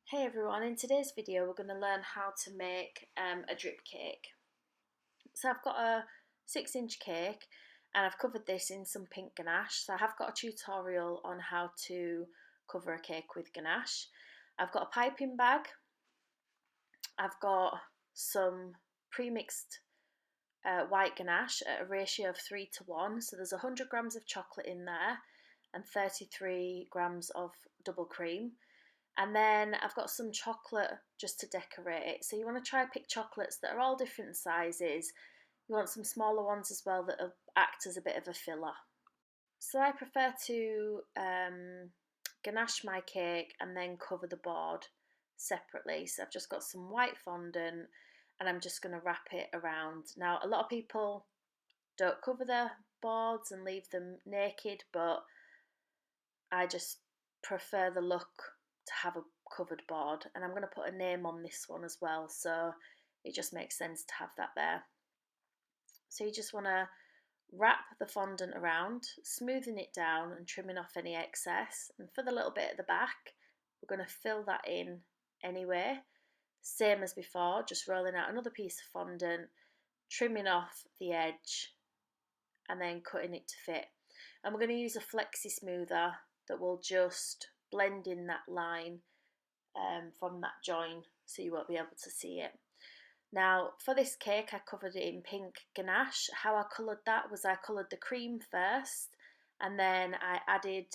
Hey everyone, in today's video we're going to learn how to make a drip cake. So I've got a 6-inch cake and I've covered this in some pink ganache. So I have got a tutorial on how to cover a cake with ganache. I've got a piping bag, I've got some pre-mixed white ganache at a ratio of 3 to 1. So there's 100 grams of chocolate in there and 33 grams of double cream. And then I've got some chocolate just to decorate it. So you want to try pick chocolates that are all different sizes. You want some smaller ones as well that will act as a bit of a filler. So I prefer to ganache my cake and then cover the board separately. So I've just got some white fondant and I'm just going to wrap it around. Now a lot of people don't cover their boards and leave them naked, but I just prefer the look to have a covered board, and I'm going to put a name on this one as well, so it just makes sense to have that there. So you just want to wrap the fondant around, smoothing it down and trimming off any excess, and for the little bit at the back we're going to fill that in anyway, same as before, just rolling out another piece of fondant, trimming off the edge and then cutting it to fit. And we're going to use a flexi smoother that will just blend in that line from that join so you won't be able to see it. Now for this cake I covered it in pink ganache. How I coloured that was I coloured the cream first and then I added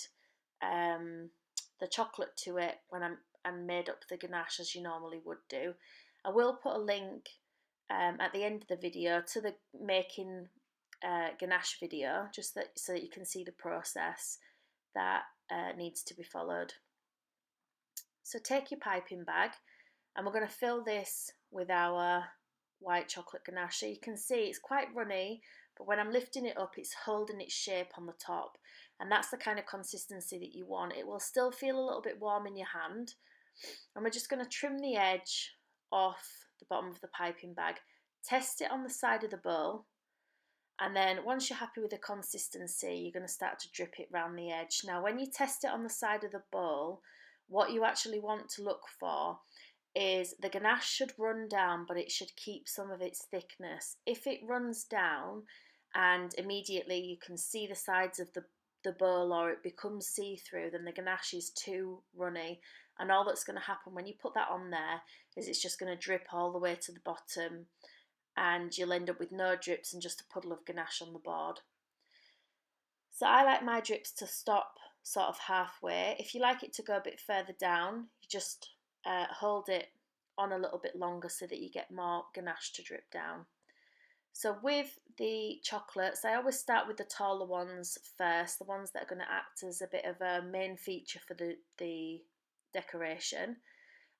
the chocolate to it and made up the ganache as you normally would do. I will put a link at the end of the video to the making ganache video, just so that you can see the process that needs to be followed. So take your piping bag and we're going to fill this with our white chocolate ganache. So you can see it's quite runny, but when I'm lifting it up it's holding its shape on the top, and that's the kind of consistency that you want. It will still feel a little bit warm in your hand, and we're just going to trim the edge off the bottom of the piping bag, test it on the side of the bowl, and then once you're happy with the consistency you're going to start to drip it around the edge. Now when you test it on the side of the bowl, what you actually want to look for is the ganache should run down, but it should keep some of its thickness. If it runs down and immediately you can see the sides of the bowl or it becomes see-through, then the ganache is too runny, and all that's going to happen when you put that on there is it's just going to drip all the way to the bottom and you'll end up with no drips and just a puddle of ganache on the board. So I like my drips to stop sort of halfway. If you like it to go a bit further down, you just hold it on a little bit longer so that you get more ganache to drip down. So with the chocolates, I always start with the taller ones first, the ones that are going to act as a bit of a main feature for the decoration,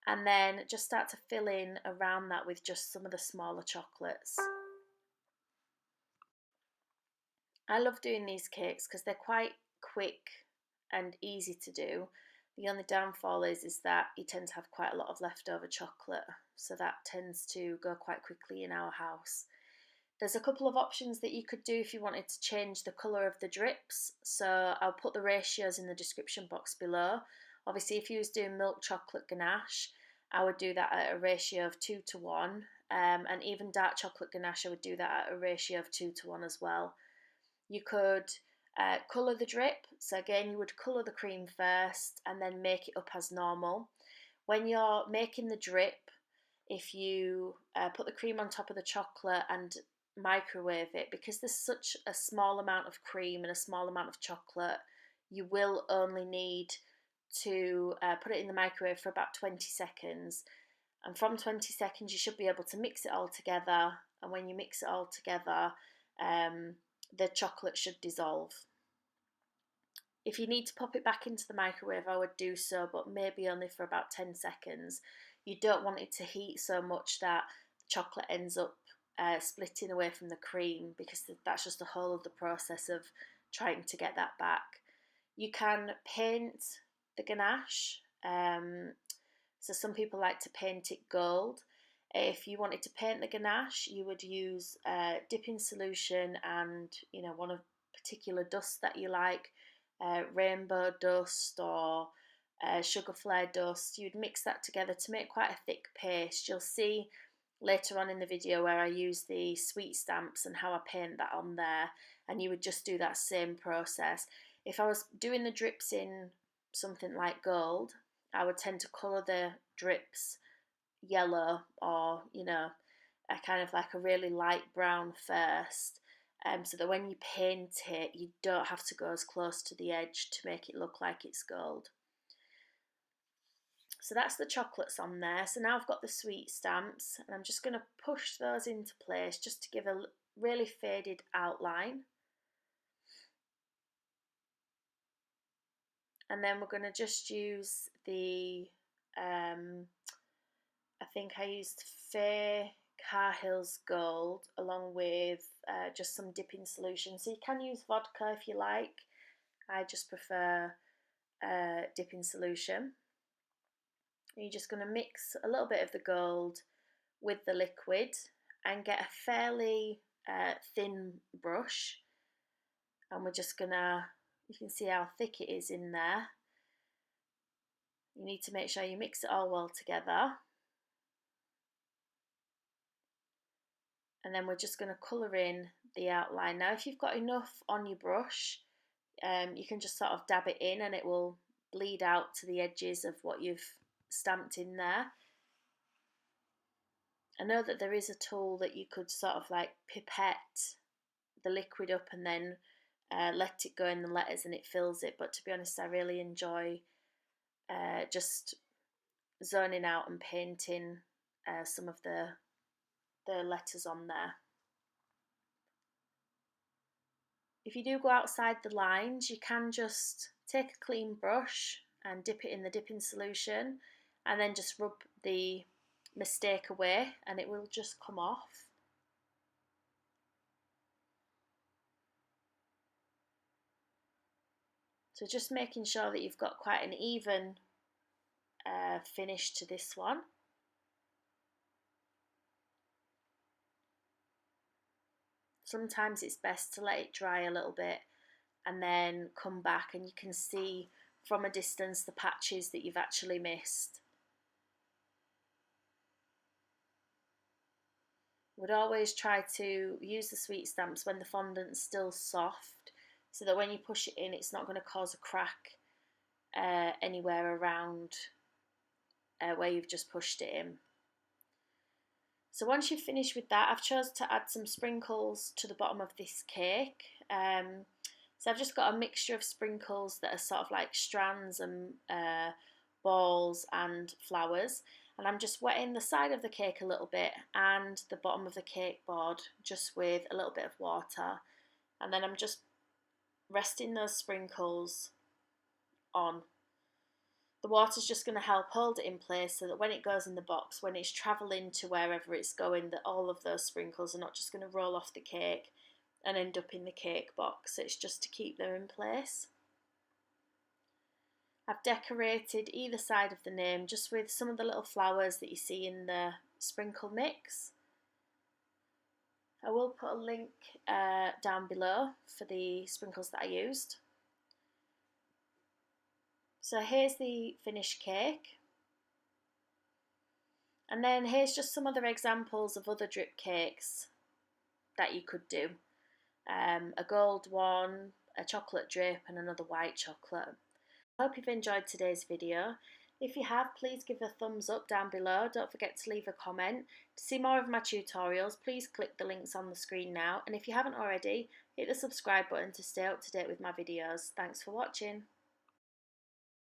and then just start to fill in around that with just some of the smaller chocolates. I love doing these cakes because they're quite quick and easy to do. The only downfall is that you tend to have quite a lot of leftover chocolate, so that tends to go quite quickly in our house. There's a couple of options that you could do if you wanted to change the colour of the drips, so I'll put the ratios in the description box below. Obviously if you was doing milk chocolate ganache, I would do that at a ratio of 2 to 1, and even dark chocolate ganache I would do that at a ratio of 2 to 1 as well. You could colour the drip, so again you would colour the cream first and then make it up as normal. When you're making the drip, if you put the cream on top of the chocolate and microwave it, because there's such a small amount of cream and a small amount of chocolate, you will only need to put it in the microwave for about 20 seconds, and from 20 seconds you should be able to mix it all together, and when you mix it all together the chocolate should dissolve. If you need to pop it back into the microwave I would do so, but maybe only for about 10 seconds. You don't want it to heat so much that the chocolate ends up splitting away from the cream, because that's just the whole of the process of trying to get that back. You can paint the ganache, so some people like to paint it gold. If you wanted to paint the ganache, you would use dipping solution and one of particular dust that you like, rainbow dust or sugar flare dust. You'd mix that together to make quite a thick paste. You'll see later on in the video where I use the sweet stamps and how I paint that on there, and you would just do that same process. If I was doing the drips in something like gold, I would tend to colour the drips yellow, or a kind of like a really light brown first, so that when you paint it you don't have to go as close to the edge to make it look like it's gold. So that's the chocolates on there. So now I've got the sweet stamps, and I'm just going to push those into place just to give a really faded outline. And then we're going to just use the, I think I used Fair Carhill's Gold along with just some dipping solution. So you can use vodka if you like. I just prefer dipping solution. You're just going to mix a little bit of the gold with the liquid and get a fairly thin brush, and we're just gonna, you can see how thick it is in there. You need to make sure you mix it all well together, and then we're just going to colour in the outline. Now if you've got enough on your brush, you can just sort of dab it in and it will bleed out to the edges of what you've stamped in there. I know that there is a tool that you could sort of like pipette the liquid up and then let it go in the letters and it fills it, but to be honest I really enjoy just zoning out and painting some of the letters on there. If you do go outside the lines, you can just take a clean brush and dip it in the dipping solution and then just rub the mistake away and it will just come off. So just making sure that you've got quite an even finish to this one. Sometimes it's best to let it dry a little bit and then come back and you can see from a distance the patches that you've actually missed. Would always try to use the sweet stamps when the fondant's still soft, so that when you push it in it's not going to cause a crack anywhere around where you've just pushed it in. So once you've finished with that, I've chosen to add some sprinkles to the bottom of this cake. So I've just got a mixture of sprinkles that are sort of like strands and balls and flowers. And I'm just wetting the side of the cake a little bit and the bottom of the cake board just with a little bit of water. And then I'm just resting those sprinkles on. The water's just going to help hold it in place so that when it goes in the box, when it's travelling to wherever it's going, that all of those sprinkles are not just going to roll off the cake and end up in the cake box. It's just to keep them in place. I've decorated either side of the name just with some of the little flowers that you see in the sprinkle mix. I will put a link down below for the sprinkles that I used. So here's the finished cake. And then here's just some other examples of other drip cakes that you could do. A gold one, a chocolate drip and another white chocolate. I hope you've enjoyed today's video. If you have, please give a thumbs up down below. Don't forget to leave a comment. To see more of my tutorials, please click the links on the screen now. And if you haven't already, hit the subscribe button to stay up to date with my videos. Thanks for watching.